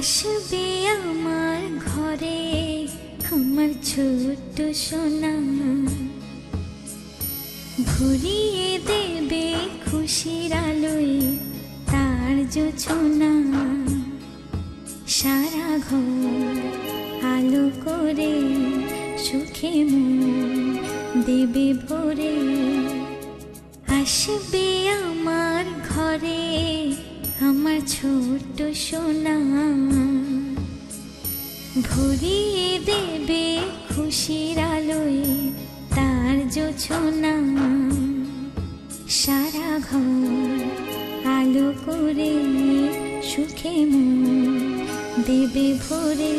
আসবে আমার ঘরে আমার ছোট্ট সোনা, ভরিয়ে দেবে খুশির আলোয় তার জোছনা। সারা ঘর আলো করে সুখে মন দেবে ভরে। আসবে আমার ঘরে আমার ছোট্ট সোনা, ভরিয়ে দেবে খুশির আলোয় তার জোছনা। সারা ঘর আলো করে সুখে মন দেবে ভরে।